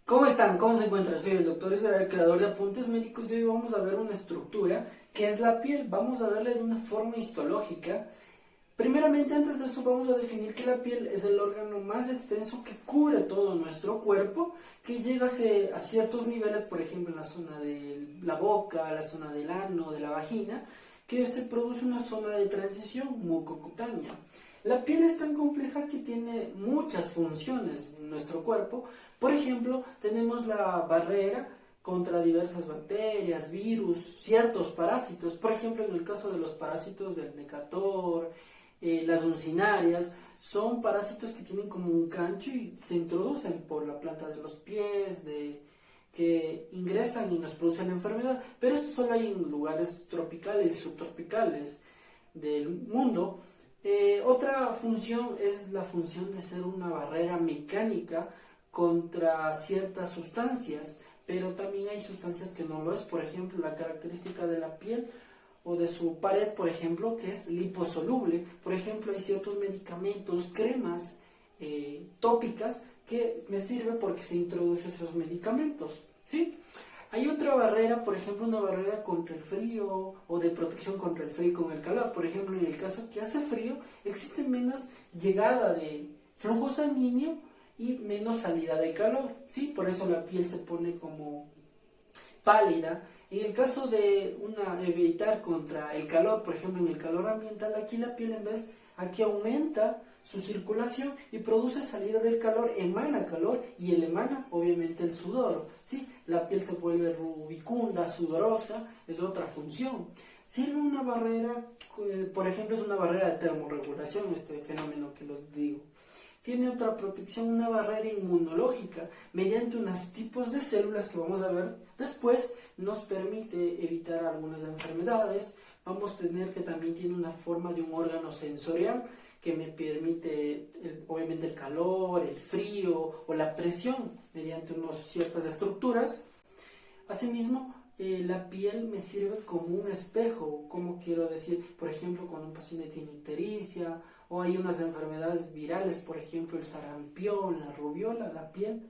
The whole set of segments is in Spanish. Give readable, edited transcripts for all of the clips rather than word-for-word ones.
¿Cómo están? ¿Cómo se encuentran? Soy el doctor Israel, el creador de Apuntes Médicos, y hoy vamos a ver una estructura que es la piel. Vamos a verla de una forma histológica. Primeramente, antes de eso, vamos a definir que la piel es el órgano más extenso que cubre todo nuestro cuerpo, que llega a ciertos niveles, por ejemplo, en la zona de la boca, la zona del ano, de la vagina, que se produce una zona de transición mucocutánea. La piel es tan compleja que tiene muchas funciones en nuestro cuerpo. Por ejemplo, tenemos la barrera contra diversas bacterias, virus, ciertos parásitos. Por ejemplo, en el caso de los parásitos del Necator, las uncinarias, son parásitos que tienen como un gancho y se introducen por la planta de los pies, que ingresan y nos producen la enfermedad. Pero esto solo hay en lugares tropicales y subtropicales del mundo. Otra función es la función de ser una barrera mecánica contra ciertas sustancias, pero también hay sustancias que no lo es. Por ejemplo, la característica de la piel o de su pared, por ejemplo, que es liposoluble. Por ejemplo, hay ciertos medicamentos, cremas tópicas que me sirven porque se introducen esos medicamentos, ¿sí? Hay otra barrera, por ejemplo, una barrera contra el frío o de protección contra el frío y con el calor. Por ejemplo, en el caso que hace frío, existe menos llegada de flujo sanguíneo y menos salida de calor, ¿sí? Por eso la piel se pone como pálida. En el caso de evitar contra el calor, por ejemplo, en el calor ambiental, aquí la piel aquí aumenta su circulación y produce salida del calor, emana calor y emana obviamente el sudor, ¿sí? La piel se vuelve rubicunda, sudorosa, es otra función. Sirve una barrera, por ejemplo, es una barrera de termorregulación, este fenómeno que les digo. Tiene otra protección, una barrera inmunológica, mediante unos tipos de células que vamos a ver después, nos permite evitar algunas enfermedades. Vamos a tener que también tiene una forma de un órgano sensorial, que me permite, obviamente, el calor, el frío o la presión mediante ciertas estructuras. Asimismo, la piel me sirve como un espejo. Como quiero decir, por ejemplo, cuando un paciente tiene ictericia o hay unas enfermedades virales, por ejemplo, el sarampión, la rubiola, la piel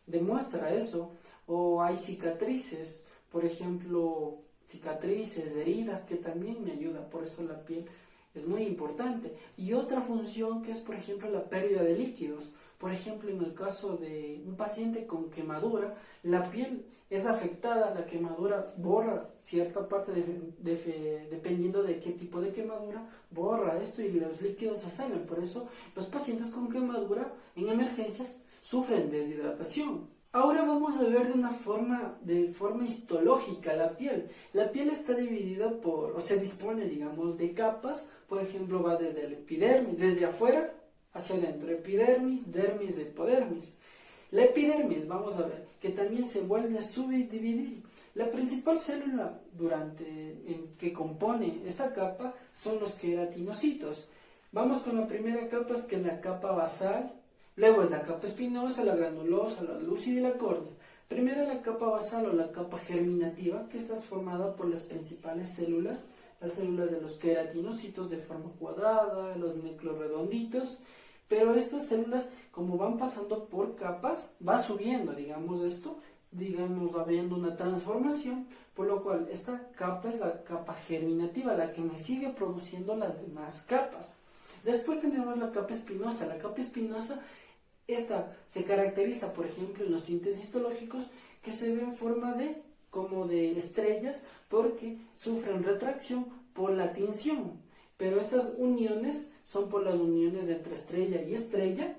demuestra eso. O hay cicatrices, por ejemplo, cicatrices, heridas, que también me ayuda. Por eso la piel es muy importante. Y otra función que es, por ejemplo, la pérdida de líquidos. Por ejemplo, en el caso de un paciente con quemadura, la piel es afectada, la quemadura borra cierta parte, dependiendo de qué tipo de quemadura, borra esto y los líquidos se salen. Por eso los pacientes con quemadura en emergencias sufren deshidratación. Ahora vamos a ver de forma histológica la piel. La piel está dividida o se dispone, digamos, de capas. Por ejemplo, va desde el epidermis, desde afuera hacia adentro, epidermis, dermis, hipodermis. La epidermis, vamos a ver, que también se vuelve a subdividir. La principal célula que compone esta capa son los queratinocitos. Vamos con la primera capa, que es la capa basal. Luego es la capa espinosa, la granulosa, la lúcida y la córnea. Primero la capa basal o la capa germinativa, que está formada por las principales células, las células de los queratinocitos de forma cuadrada, los núcleos redonditos. Pero estas células, como van pasando por capas, va subiendo, va habiendo una transformación, por lo cual esta capa es la capa germinativa, la que me sigue produciendo las demás capas. Después tenemos la capa espinosa. La capa espinosa, esta se caracteriza, por ejemplo, en los tintes histológicos, que se ven en forma como de estrellas, porque sufren retracción por la tinción. Pero estas uniones son por las uniones entre estrella y estrella,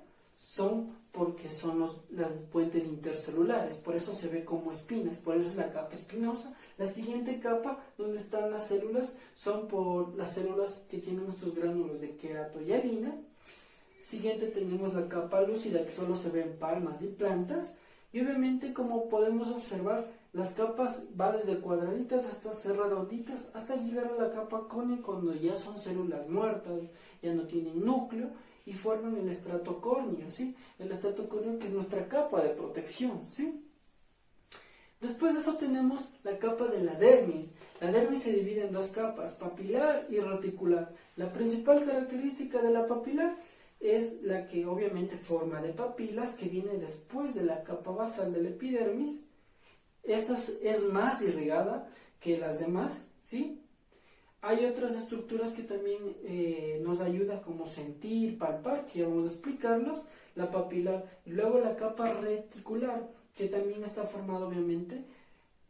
porque son las puentes intercelulares, por eso se ve como espinas, por eso es la capa espinosa. La siguiente capa, donde están las células, son por las células que tienen estos gránulos de queratoyarina. Siguiente tenemos la capa lúcida, que solo se ve en palmas y plantas, y obviamente, como podemos observar, las capas van desde cuadraditas hasta ser redonditas, hasta llegar a la capa córnea, cuando ya son células muertas, ya no tienen núcleo y forman el estrato córneo, ¿sí? El estrato córneo, que es nuestra capa de protección, ¿sí? Después de eso tenemos la capa de la dermis. La dermis se divide en dos capas, papilar y reticular. La principal característica de la papilar es la que obviamente forma de papilas, que viene después de la capa basal del epidermis. Esta es más irrigada que las demás, ¿sí? Hay otras estructuras que también nos ayudan, como sentir, palpar, que vamos a explicarlos, la papilar, y luego la capa reticular, que también está formada obviamente.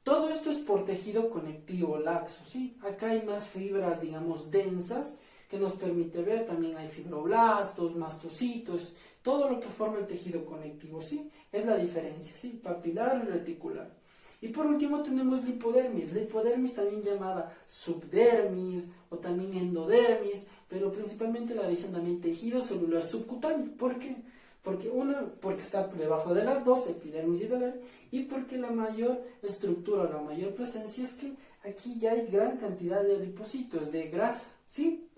Todo esto es por tejido conectivo laxo, ¿sí? Acá hay más fibras, digamos, densas, que nos permite ver, también hay fibroblastos, mastocitos, todo lo que forma el tejido conectivo, ¿sí? Es la diferencia, ¿sí? Papilar y reticular. Y por último tenemos la hipodermis también llamada subdermis o también endodermis, pero principalmente la dicen también tejido celular subcutáneo. ¿Por qué? Porque está debajo de las dos, epidermis y endodermis, y porque la mayor estructura, la mayor presencia es que aquí ya hay gran cantidad de adipocitos, de grasa, ¿sí?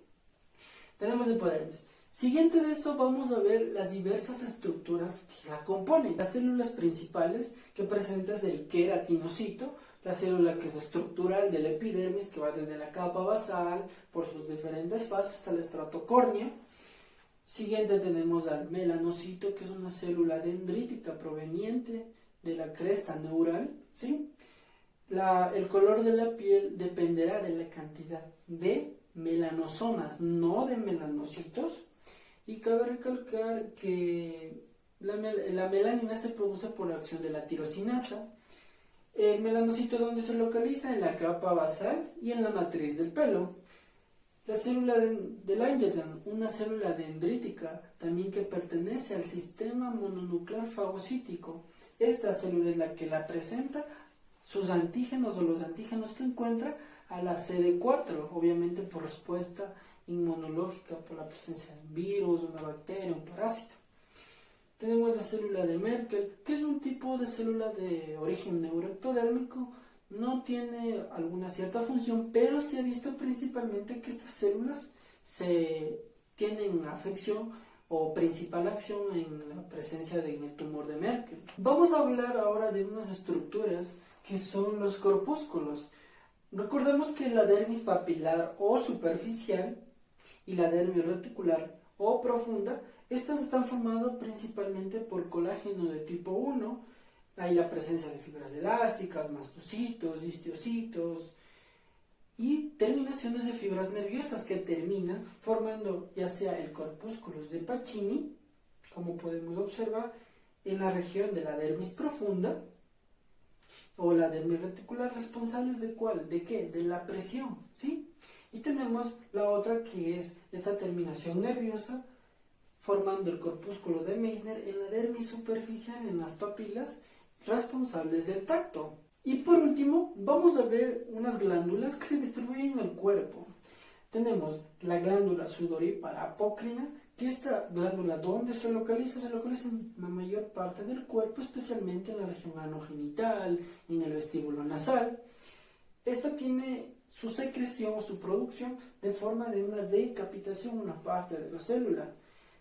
Tenemos la hipodermis. Siguiente de eso vamos a ver las diversas estructuras que la componen. Las células principales que presentan el queratinocito, la célula que es estructural del epidermis, que va desde la capa basal por sus diferentes fases hasta el estrato córnea. Siguiente tenemos al melanocito, que es una célula dendrítica proveniente de la cresta neural, ¿sí? El color de la piel dependerá de la cantidad de melanosomas, no de melanocitos. Y cabe recalcar que la melanina se produce por la acción de la tirosinasa. El melanocito, ¿dónde se localiza? En la capa basal y en la matriz del pelo. La célula de Langerhans, una célula dendrítica, también que pertenece al sistema mononuclear fagocítico. Esta célula es la que la presenta sus antígenos o los antígenos que encuentra a la CD4, obviamente por respuesta inmunológica, por la presencia de un virus, una bacteria, un parásito. Tenemos la célula de Merkel, que es un tipo de célula de origen neuroectodérmico. No tiene alguna cierta función, pero se ha visto principalmente que estas células tienen afección o principal acción en la presencia en el tumor de Merkel. Vamos a hablar ahora de unas estructuras que son los corpúsculos. Recordemos que la dermis papilar o superficial y la dermis reticular o profunda, estas están formadas principalmente por colágeno de tipo 1. Hay la presencia de fibras elásticas, mastocitos, histiocitos y terminaciones de fibras nerviosas que terminan formando ya sea el corpúsculos de Pacini, como podemos observar en la región de la dermis profunda, o la dermis reticular, responsables de ¿cuál? ¿De qué? De la presión, ¿sí? Y tenemos la otra, que es esta terminación nerviosa formando el corpúsculo de Meissner en la dermis superficial, en las papilas, responsables del tacto. Y por último vamos a ver unas glándulas que se distribuyen en el cuerpo. Tenemos la glándula sudorípara apócrina, que esta glándula, ¿dónde se localiza? Se localiza en la mayor parte del cuerpo, especialmente en la región anogenital, en el vestíbulo nasal. Esta tiene su secreción o su producción de forma de una decapitación, una parte de la célula.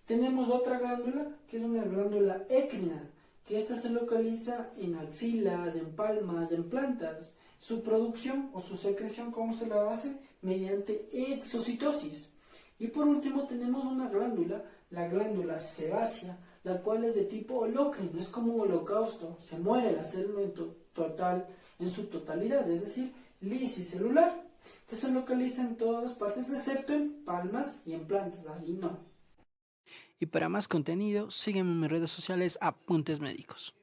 Tenemos otra glándula, que es una glándula écrina, que esta se localiza en axilas, en palmas, en plantas. Su producción o su secreción, ¿cómo se la hace? Mediante exocitosis. Y por último tenemos una glándula, la glándula sebácea, la cual es de tipo holócrino, es como un holocausto, se muere la célula en su totalidad, es decir, lisicelular, que se localiza en todas partes excepto en palmas y en plantas, ahí no. Y para más contenido, sígueme en mis redes sociales Apuntes Médicos.